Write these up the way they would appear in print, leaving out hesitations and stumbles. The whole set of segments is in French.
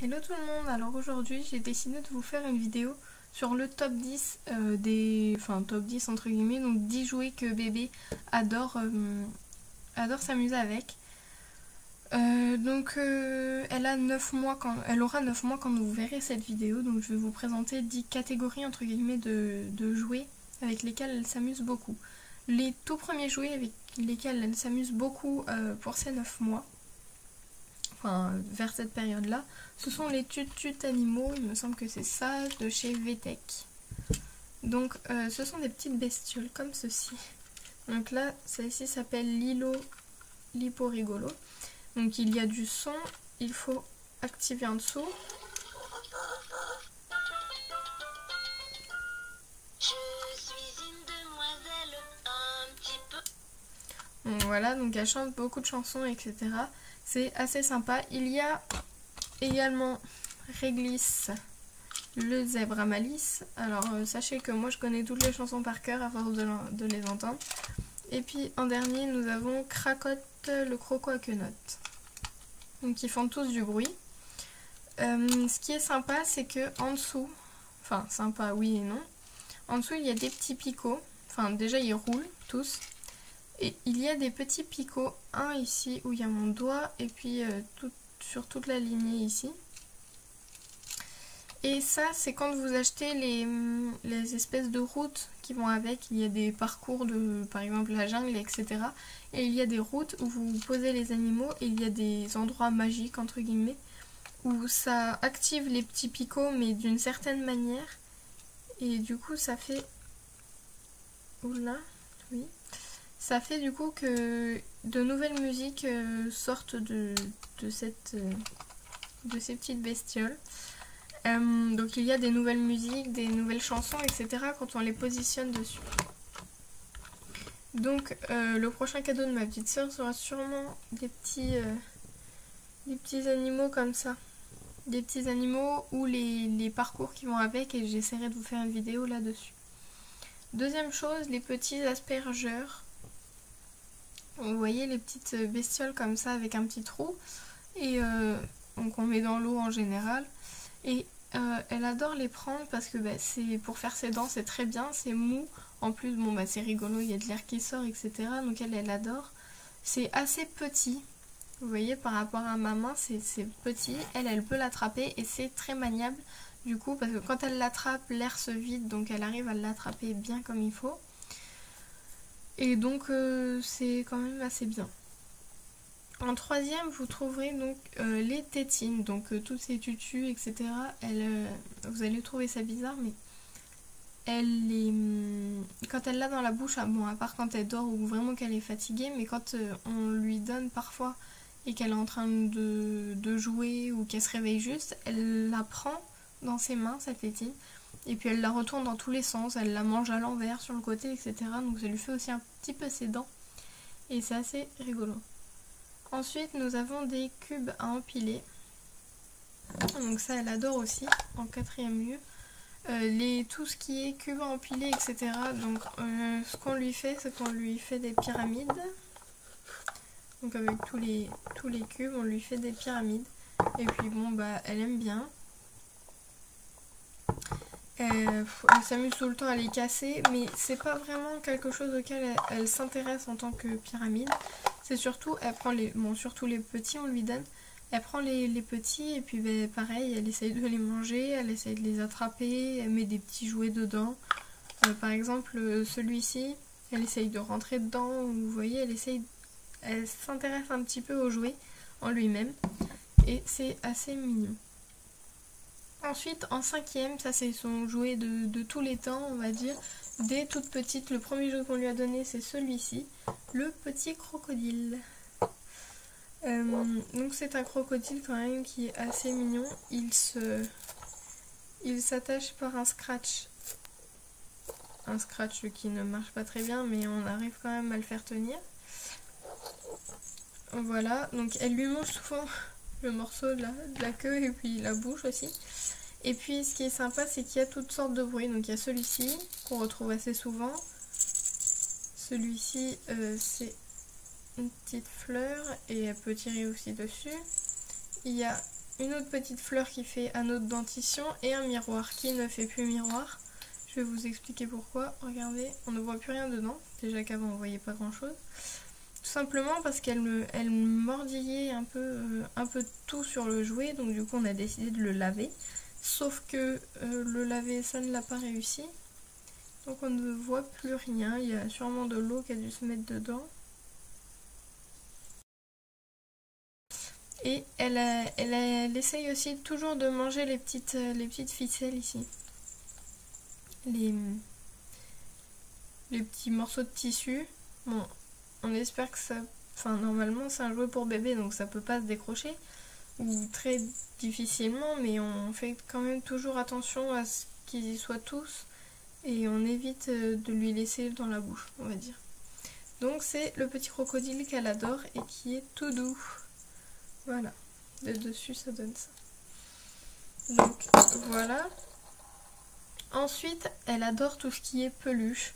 Hello tout le monde, alors aujourd'hui j'ai décidé de vous faire une vidéo sur le top 10 top 10 entre guillemets, donc 10 jouets que bébé adore s'amuser avec. Elle a 9 mois elle aura 9 mois quand vous verrez cette vidéo, donc je vais vous présenter 10 catégories entre guillemets de jouets avec lesquels elle s'amuse beaucoup. Les tout premiers jouets avec lesquels elle s'amuse beaucoup pour ses 9 mois, vers cette période-là, ce sont les tut-tut animaux, il me semble que c'est ça, de chez VTech. Donc ce sont des petites bestioles comme ceci. Donc là, celle-ci s'appelle Lilo Lipo-Rigolo. Donc il y a du son, il faut activer en dessous. Je suis une demoiselle un petit peu. Donc voilà, donc elle chante beaucoup de chansons, etc. C'est assez sympa. Il y a également Réglisse, le zèbre à malice. Alors sachez que moi je connais toutes les chansons par cœur à force de les entendre. Et puis en dernier nous avons Cracotte, le croco à quenotte. Donc ils font tous du bruit. Ce qui est sympa, c'est que en dessous, enfin sympa oui et non, en dessous il y a des petits picots. Enfin déjà ils roulent tous. Et il y a des petits picots, un ici où il y a mon doigt et puis sur toute la lignée ici. Et ça c'est quand vous achetez les espèces de routes qui vont avec. Il y a des parcours de par exemple la jungle, etc. Et il y a des routes où vous posez les animaux et il y a des endroits magiques entre guillemets où ça active les petits picots mais d'une certaine manière. Et du coup ça fait... Oula, oui. Ça fait du coup que de nouvelles musiques sortent de ces petites bestioles. Donc il y a des nouvelles musiques, des nouvelles chansons, etc. quand on les positionne dessus. Donc le prochain cadeau de ma petite soeur sera sûrement des petits animaux comme ça. Des petits animaux ou les parcours qui vont avec, et j'essaierai de vous faire une vidéo là-dessus. Deuxième chose, les petits aspergeurs. Vous voyez les petites bestioles comme ça avec un petit trou, et donc on met dans l'eau en général, et elle adore les prendre parce que c'est pour faire ses dents, c'est très bien, c'est mou, en plus bon c'est rigolo, il y a de l'air qui sort, etc. Donc elle adore. C'est assez petit, vous voyez, par rapport à ma main c'est petit, elle peut l'attraper et c'est très maniable du coup, parce que quand elle l'attrape l'air se vide, donc elle arrive à l'attraper bien comme il faut. Et donc c'est quand même assez bien. En troisième, vous trouverez donc les tétines, donc toutes ces tutus, etc. Vous allez trouver ça bizarre, mais quand elle l'a dans la bouche, bon, à part quand elle dort ou vraiment qu'elle est fatiguée, mais quand on lui donne parfois et qu'elle est en train de jouer ou qu'elle se réveille juste, elle la prend dans ses mains, cette tétine, et puis elle la retourne dans tous les sens, elle la mange à l'envers, sur le côté, etc. Donc ça lui fait aussi un petit peu ses dents, et c'est assez rigolo. Ensuite, nous avons des cubes à empiler. Donc ça, elle adore aussi, en quatrième lieu. Tout ce qui est cubes à empiler, etc. Donc ce qu'on lui fait, c'est qu'on lui fait des pyramides. Donc avec tous les cubes, on lui fait des pyramides. Et puis bon, elle aime bien. Elle s'amuse tout le temps à les casser, mais c'est pas vraiment quelque chose auquel elle s'intéresse en tant que pyramide. C'est surtout, elle prend surtout les petits, on lui donne. Elle prend les petits et puis pareil, elle essaye de les manger, elle essaye de les attraper, elle met des petits jouets dedans. Par exemple, celui-ci, elle essaye de rentrer dedans, vous voyez, elle s'intéresse un petit peu au jouet en lui-même. Et c'est assez mignon. Ensuite, en cinquième, ça c'est son jouet de tous les temps, on va dire. Dès toute petite, le premier jouet qu'on lui a donné, c'est celui-ci, le petit crocodile. Donc c'est un crocodile quand même qui est assez mignon. Il s'attache par un scratch. Un scratch qui ne marche pas très bien, mais on arrive quand même à le faire tenir. Voilà, donc elle lui mange souvent le morceau de la queue et puis la bouche aussi. Et puis ce qui est sympa, c'est qu'il y a toutes sortes de bruits. Donc il y a celui-ci qu'on retrouve assez souvent. Celui-ci c'est une petite fleur et elle peut tirer aussi dessus. Il y a une autre petite fleur qui fait anneau de dentition et un miroir qui ne fait plus miroir. Je vais vous expliquer pourquoi. Regardez, on ne voit plus rien dedans. Déjà qu'avant on voyait pas grand chose. Tout simplement parce qu'elle mordillait un peu tout sur le jouet. Donc du coup on a décidé de le laver. Sauf que le laver ça ne l'a pas réussi. Donc on ne voit plus rien. Il y a sûrement de l'eau qui a dû se mettre dedans. Et elle essaye aussi toujours de manger les petites ficelles ici. Les petits morceaux de tissu. Bon, on espère que ça... Enfin, normalement, c'est un jouet pour bébé, donc ça peut pas se décrocher. Ou très difficilement, mais on fait quand même toujours attention à ce qu'ils y soient tous. Et on évite de lui laisser dans la bouche, on va dire. Donc c'est le petit crocodile qu'elle adore et qui est tout doux. Voilà. De dessus, ça donne ça. Donc, voilà. Ensuite, elle adore tout ce qui est peluche.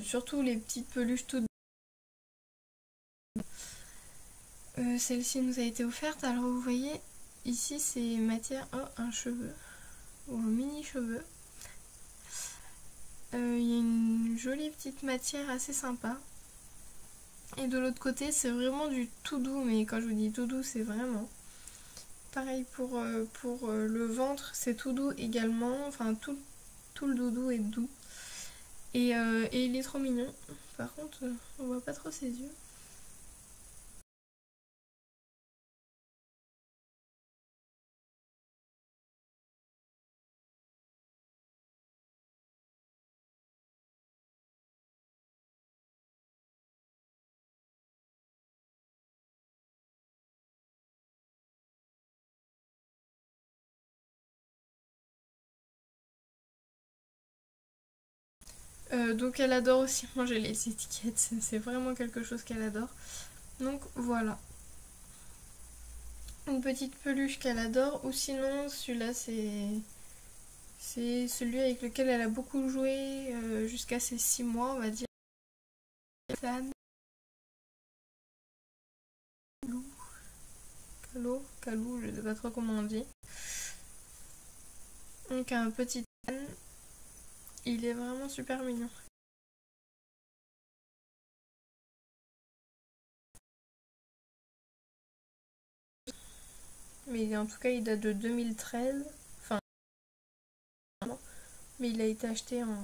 Surtout les petites peluches toutes. Celle-ci nous a été offerte. Alors vous voyez, ici c'est matière... Oh, un cheveu. Ou un mini cheveu. Il y a une jolie petite matière assez sympa. Et de l'autre côté, c'est vraiment du tout doux. Mais quand je vous dis tout doux, c'est vraiment... Pareil pour le ventre, c'est tout doux également. Enfin, tout le doudou est doux. Et il est trop mignon. Par contre, on voit pas trop ses yeux. Donc elle adore aussi manger les étiquettes, c'est vraiment quelque chose qu'elle adore. Donc voilà. Une petite peluche qu'elle adore, ou sinon celui-là c'est celui avec lequel elle a beaucoup joué jusqu'à ses 6 mois on va dire. Calou, je sais pas trop comment on dit. Donc un petit âne, il est vraiment super mignon. Mais en tout cas il date de 2013, enfin mais il a été acheté en...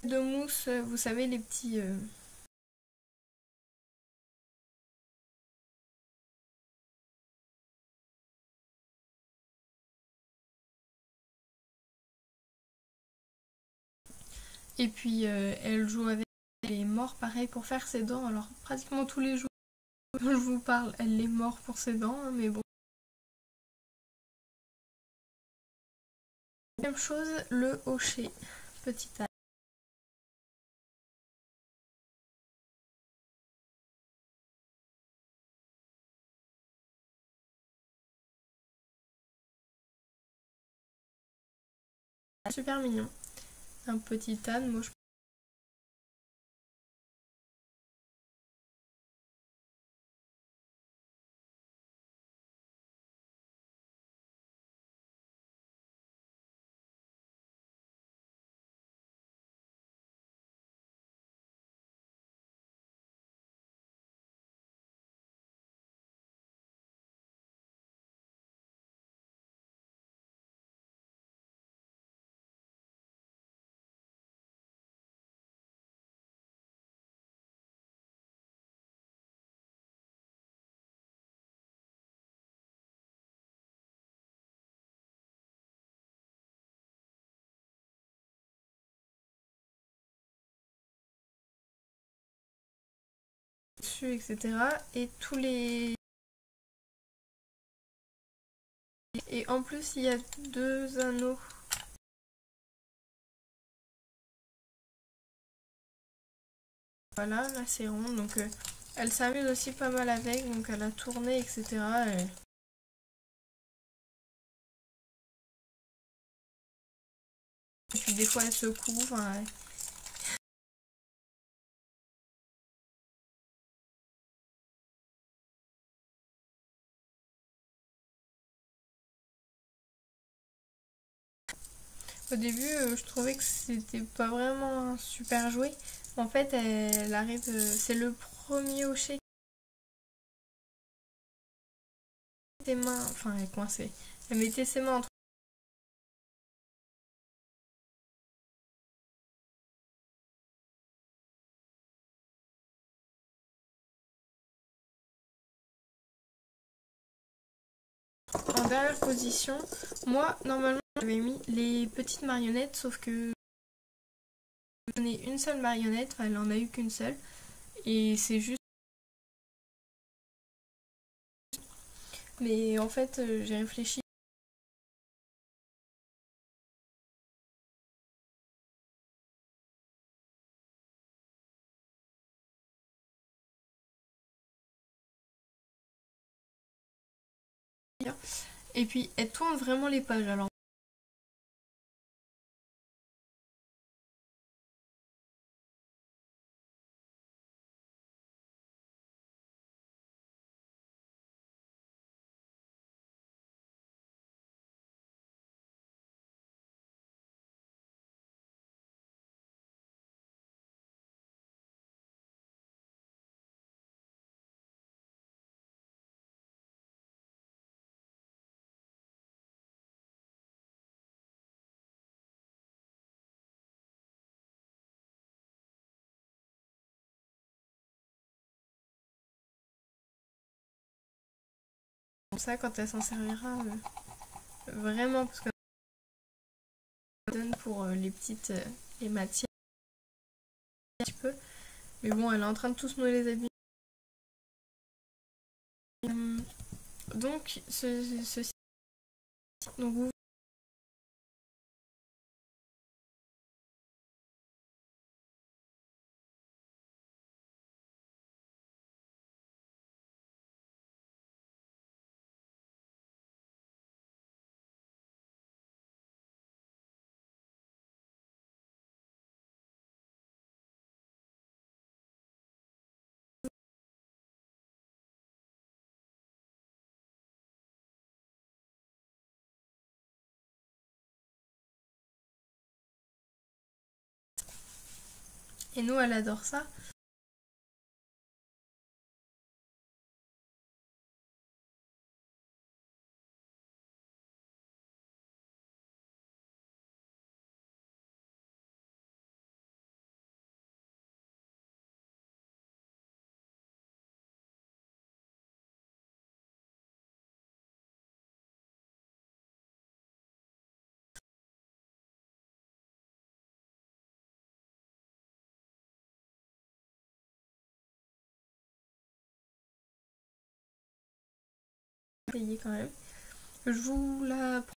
De mousse, vous savez les petits... Et puis elle joue avec les morts pareil pour faire ses dents. Alors pratiquement tous les jours dont je vous parle, elle les mord pour ses dents, hein, mais bon. Même chose, le hocher, petit âne. Super mignon. Un petit âne, moi je... dessus, etc. Et tous les... Et en plus il y a 2 anneaux. Voilà, là c'est rond, donc elle s'amuse aussi pas mal avec, donc elle a tourné, etc. Et puis des fois elle secoue, enfin, Au début, je trouvais que c'était pas vraiment un super jouet. En fait, elle arrive, c'est le premier Hochet qui mettait ses mains, enfin elle est coincée. Elle mettait ses mains entre en dernière position. Moi, normalement, j'avais mis les petites marionnettes, sauf que j'en ai une seule marionnette, enfin elle en a eu qu'une seule. Et c'est juste. Mais en fait, j'ai réfléchi. Et puis, elle tourne vraiment les pages. Alors, comme ça, quand elle s'en servira, vraiment, parce que donne pour les petites les matières un petit peu. Mais bon, elle est en train de tous nous les habiller. Donc, ceci. Donc, vous et nous, elle adore ça. Payer quand même. Je vous la